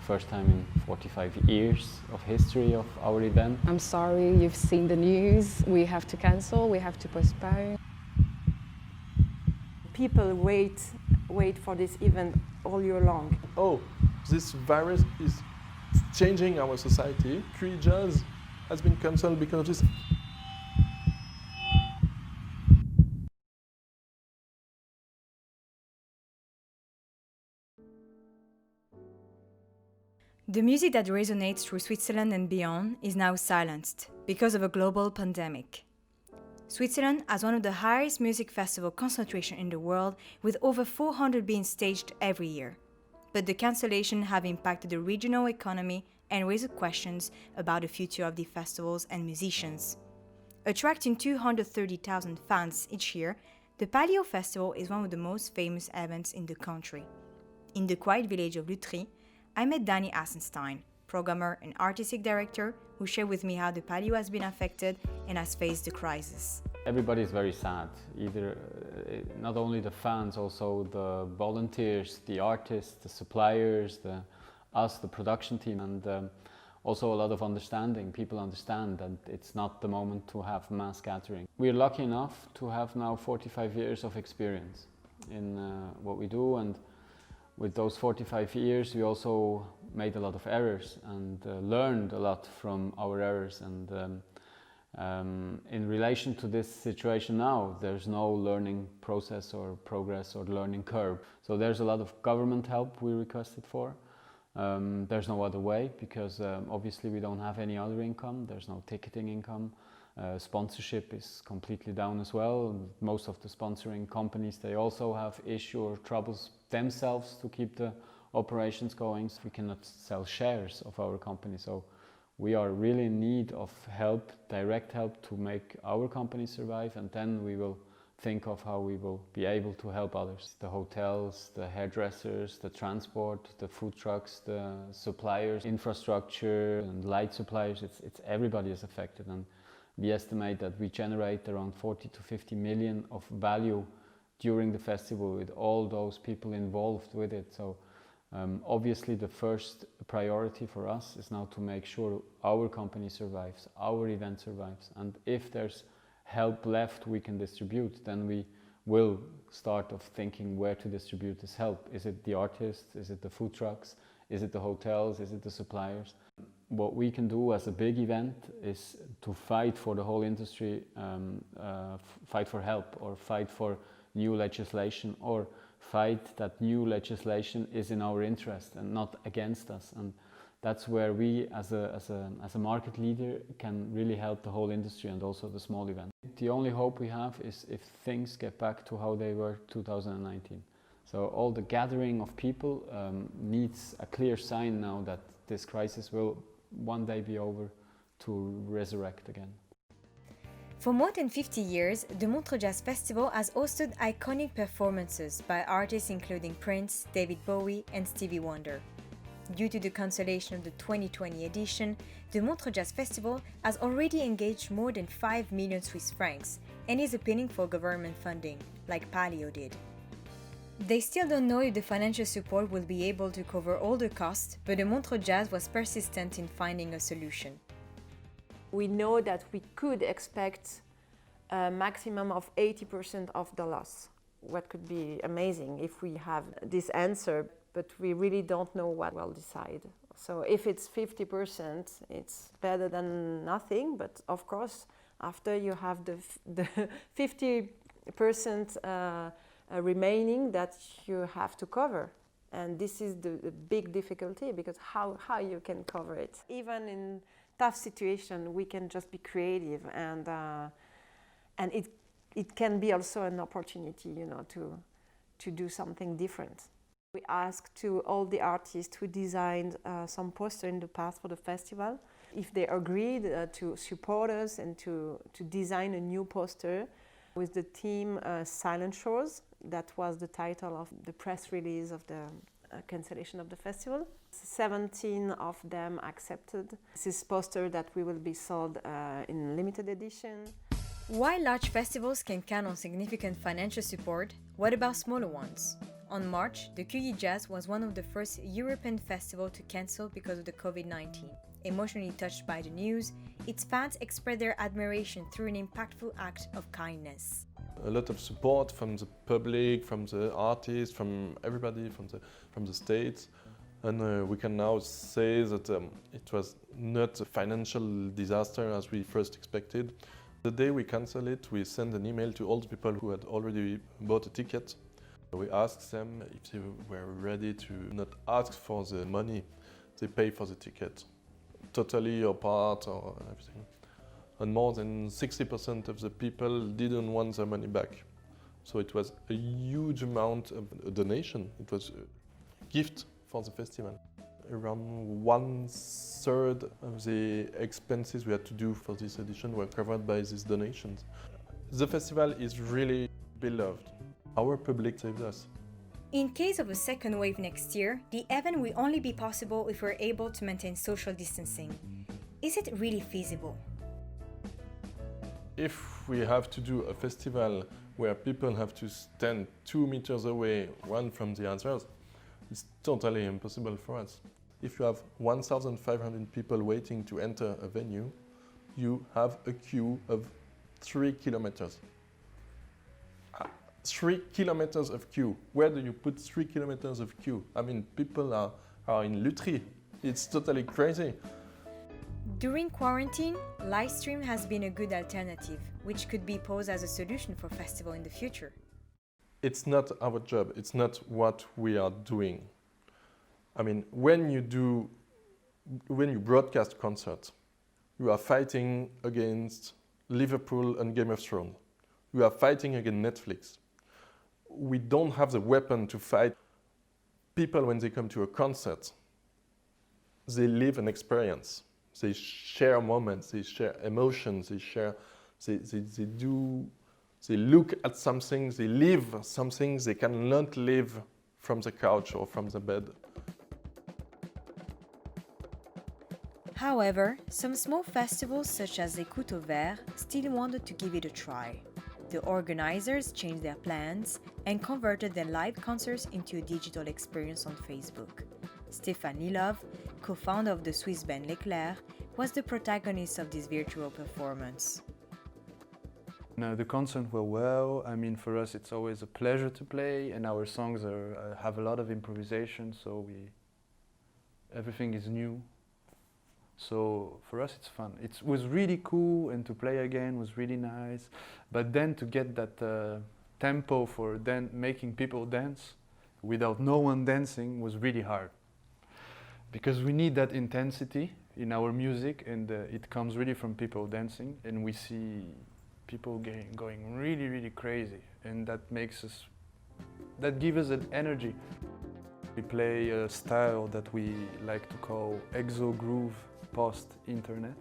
first time in 45 years of history of our event. I'm sorry, you've seen the news. We have to cancel, we have to postpone. People wait for this event all year long. Oh, this virus is changing our society. Free jazz has been cancelled because of this. The music that resonates through Switzerland and beyond is now silenced because of a global pandemic. Switzerland has one of the highest music festival concentration in the world, with over 400 being staged every year. But the cancellation have impacted the regional economy and raised questions about the future of the festivals and musicians. Attracting 230,000 fans each year, the Palio Festival is one of the most famous events in the country. In the quiet village of Lutry, I met Danny Assenstein, programmer and artistic director, who shared with me how the Palio has been affected and has faced the crisis. Everybody is very sad, either not only the fans, also the volunteers, the artists, the suppliers, us, the production team, and also a lot of understanding. People understand that it's not the moment to have mass gathering. We're lucky enough to have now 45 years of experience in what we do, and with those 45 years we also made a lot of errors and learned a lot from our errors, and in relation to this situation now, there's no learning process or progress or learning curve. So there's a lot of government help we requested for. There's no other way, because obviously we don't have any other income. There's no ticketing income. Sponsorship is completely down as well. Most of the sponsoring companies, they also have issue or troubles themselves to keep the operations going. So we cannot sell shares of our company. So we are really in need of help, direct help, to make our company survive, and then we will think of how we will be able to help others. The hotels, the hairdressers, the transport, the food trucks, the suppliers, infrastructure and light suppliers, it's everybody is affected. And we estimate that we generate around 40 to 50 million of value during the festival with all those people involved with it. So obviously the first priority for us is now to make sure our company survives, our event survives, and if there's help left we can distribute, then we will start of thinking where to distribute this help. Is it the artists? Is it the food trucks? Is it the hotels? Is it the suppliers? What we can do as a big event is to fight for the whole industry, fight for help, or fight for new legislation, or fight that new legislation is in our interest and not against us. And that's where we as a market leader can really help the whole industry and also the small event. The only hope we have is if things get back to how they were 2019. So all the gathering of people needs a clear sign now that this crisis will one day be over, to resurrect again. For more than 50 years, the Montreux Jazz Festival has hosted iconic performances by artists including Prince, David Bowie and Stevie Wonder. Due to the cancellation of the 2020 edition, the Montreux Jazz Festival has already engaged more than 5 million Swiss francs and is appealing for government funding, like Palio did. They still don't know if the financial support will be able to cover all the costs, but the Montreux Jazz was persistent in finding a solution. We know that we could expect a maximum of 80% of the loss, what could be amazing if we have this answer, but we really don't know what we'll decide. So if it's 50%, it's better than nothing, but of course, after you have the 50% remaining that you have to cover. And this is the big difficulty, because how you can cover it. Even in tough situation, we can just be creative, and it can be also an opportunity, you know, to do something different. We asked to all the artists who designed some poster in the past for the festival if they agreed to support us and to design a new poster with the theme Silent Shores. That was the title of the press release of the cancellation of the festival. 17 of them accepted. This is poster that we will be sold in limited edition. While large festivals can count on significant financial support, what about smaller ones? On March, the QE Jazz was one of the first European festivals to cancel because of the COVID-19. Emotionally touched by the news, its fans expressed their admiration through an impactful act of kindness. A lot of support from the public, from the artists, from everybody, from the states. And we can now say that it was not a financial disaster as we first expected. The day we canceled it, we sent an email to all the people who had already bought a ticket. We asked them if they were ready to not ask for the money they pay for the ticket, totally or part or everything. And more than 60% of the people didn't want their money back. So it was a huge amount of a donation. It was a gift for the festival. Around 1/3 of the expenses we had to do for this edition were covered by these donations. The festival is really beloved. Our public saved us. In case of a second wave next year, the event will only be possible if we're able to maintain social distancing. Is it really feasible? If we have to do a festival where people have to stand 2 meters away, one from the others, it's totally impossible for us. If you have 1,500 people waiting to enter a venue, you have a queue of 3 kilometers. 3 kilometers of queue. Where do you put 3 kilometers of queue? I mean, people are in Lutry. It's totally crazy. During quarantine, live stream has been a good alternative, which could be posed as a solution for festival in the future. It's not our job. It's not what we are doing. I mean, when you broadcast concerts, you are fighting against Liverpool and Game of Thrones. You are fighting against Netflix. We don't have the weapon to fight people when they come to a concert. They live an experience. They share moments, they share emotions, they look at something, they live something they cannot live from the couch or from the bed. However, some small festivals such as Écoute au Vert still wanted to give it a try. The organizers changed their plans and converted their live concerts into a digital experience on Facebook. Stéphane Lilov, co-founder of the Swiss band L'Éclair, was the protagonist of this virtual performance. No, the concerts were well. I mean, for us, it's always a pleasure to play, and our songs have a lot of improvisation, so everything is new. So for us, it's fun. It was really cool, and to play again was really nice. But then to get that tempo for making people dance without no one dancing was really hard. Because we need that intensity in our music, and it comes really from people dancing, and we see people going really, really crazy, and that gives us an energy. We play a style that we like to call exo groove post-internet.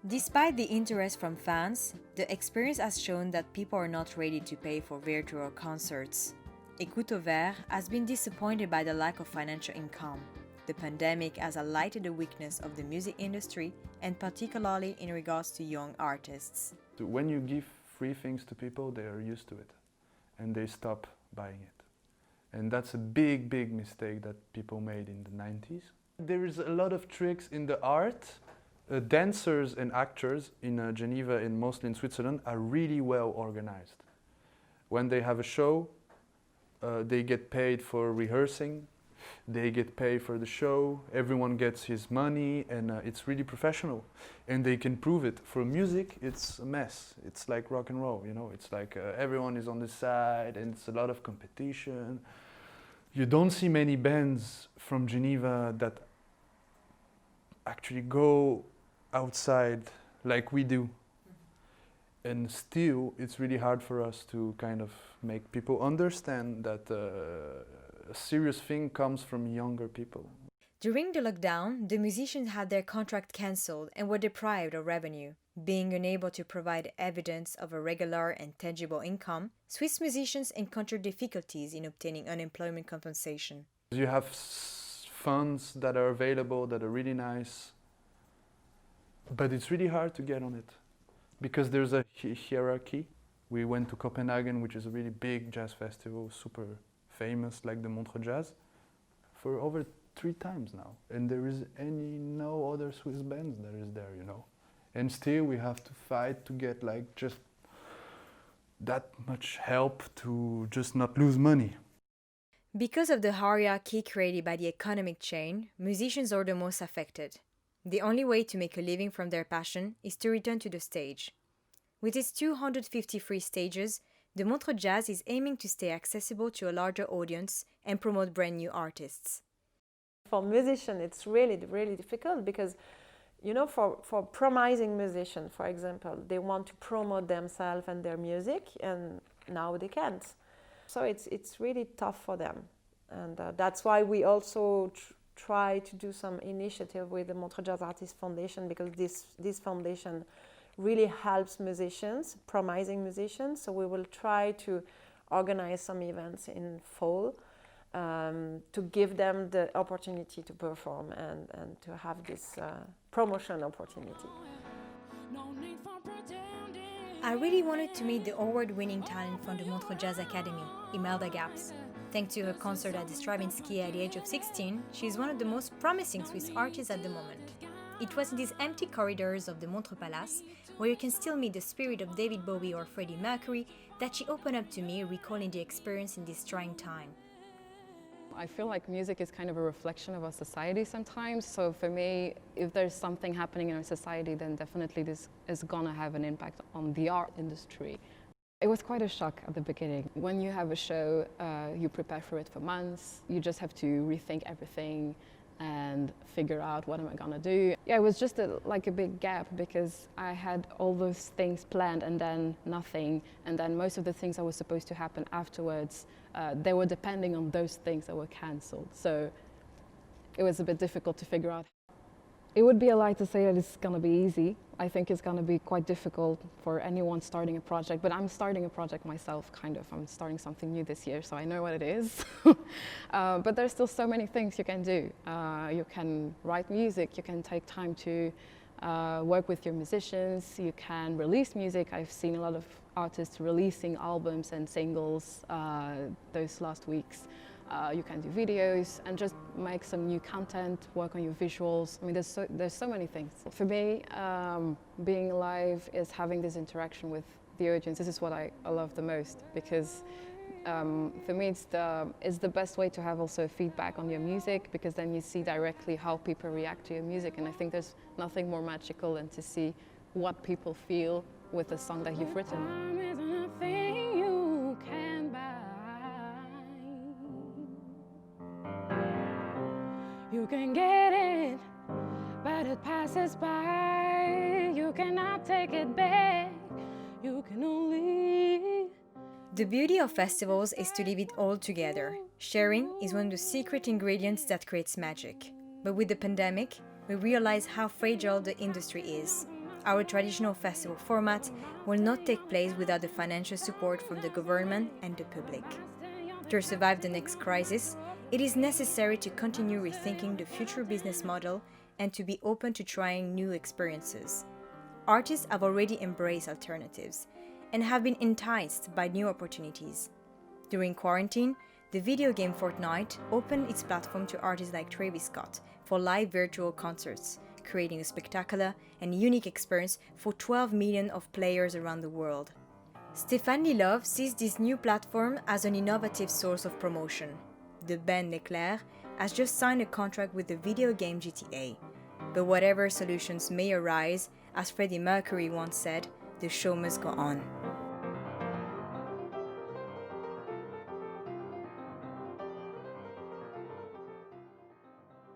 Despite the interest from fans, the experience has shown that people are not ready to pay for virtual concerts. Écoute au Vert has been disappointed by the lack of financial income. The pandemic has highlighted the weakness of the music industry, and particularly in regards to young artists. When you give free things to people, they are used to it, and they stop buying it. And that's a big, big mistake that people made in the 90s. There is a lot of tricks in the art. Dancers and actors in Geneva and mostly in Switzerland are really well organized. When they have a show, they get paid for rehearsing, they get paid for the show, everyone gets his money, and it's really professional. And they can prove it. For music, it's a mess. It's like rock and roll, you know? It's like everyone is on the side, and it's a lot of competition. You don't see many bands from Geneva that actually go outside like we do. And still, it's really hard for us to kind of make people understand that a serious thing comes from younger people. During the lockdown, the musicians had their contract cancelled and were deprived of revenue. Being unable to provide evidence of a regular and tangible income, Swiss musicians encountered difficulties in obtaining unemployment compensation. You have funds that are available that are really nice, but it's really hard to get on it because there's a hierarchy. We went to Copenhagen, which is a really big jazz festival, super famous like the Montreux Jazz for over 3 times now, and there is no other Swiss bands that is there, you know. And still we have to fight to get like just that much help to just not lose money. Because of the hierarchy created by the economic chain, musicians are the most affected. The only way to make a living from their passion is to return to the stage. With its 253 stages, the Montreux Jazz is aiming to stay accessible to a larger audience and promote brand new artists. For musicians, it's really, really difficult because, you know, for promising musicians, for example, they want to promote themselves and their music, and now they can't. So it's really tough for them. And that's why we also try to do some initiative with the Montreux Jazz Artists Foundation, because this foundation really helps musicians, promising musicians. So we will try to organize some events in fall to give them the opportunity to perform and to have this promotion opportunity. I really wanted to meet the award-winning talent from the Montreux Jazz Academy, Imelda Gaps. Thanks to her concert at the Stravinsky at the age of 16, she is one of the most promising Swiss artists at the moment. It was in these empty corridors of the Montreux Palace, where you can still meet the spirit of David Bowie or Freddie Mercury, that she opened up to me, recalling the experience in this trying time. I feel like music is kind of a reflection of our society sometimes. So for me, if there's something happening in our society, then definitely this is gonna have an impact on the art industry. It was quite a shock at the beginning. When you have a show, you prepare for it for months. You just have to rethink everything and figure out what am I gonna do. Yeah, it was just like a big gap, because I had all those things planned and then nothing. And then most of the things that were supposed to happen afterwards, they were depending on those things that were cancelled. So it was a bit difficult to figure out. It would be a lie to say that it's gonna be easy. I think it's gonna be quite difficult for anyone starting a project, but I'm starting a project myself, kind of. I'm starting something new this year, so I know what it is. But there's still so many things you can do. You can write music, you can take time to work with your musicians, you can release music. I've seen a lot of artists releasing albums and singles those last weeks. You can do videos and just make some new content, work on your visuals. I mean, there's so many things. For me, being live is having this interaction with the audience. This is what I love the most, because for me it's the best way to have also feedback on your music, because then you see directly how people react to your music, and I think there's nothing more magical than to see what people feel with the song that you've written. You can get it, but it passes by. You cannot take it back. You can only... The beauty of festivals is to leave it all together. Sharing is one of the secret ingredients that creates magic. But with the pandemic, we realize how fragile the industry is. Our traditional festival format will not take place without the financial support from the government and the public. To survive the next crisis, it is necessary to continue rethinking the future business model and to be open to trying new experiences. Artists have already embraced alternatives and have been enticed by new opportunities. During quarantine, the video game Fortnite opened its platform to artists like Travis Scott for live virtual concerts, creating a spectacular and unique experience for 12 million of players around the world. Stéphane Lilov sees this new platform as an innovative source of promotion. The band Leclerc has just signed a contract with the video game GTA. But whatever solutions may arise, as Freddie Mercury once said, the show must go on.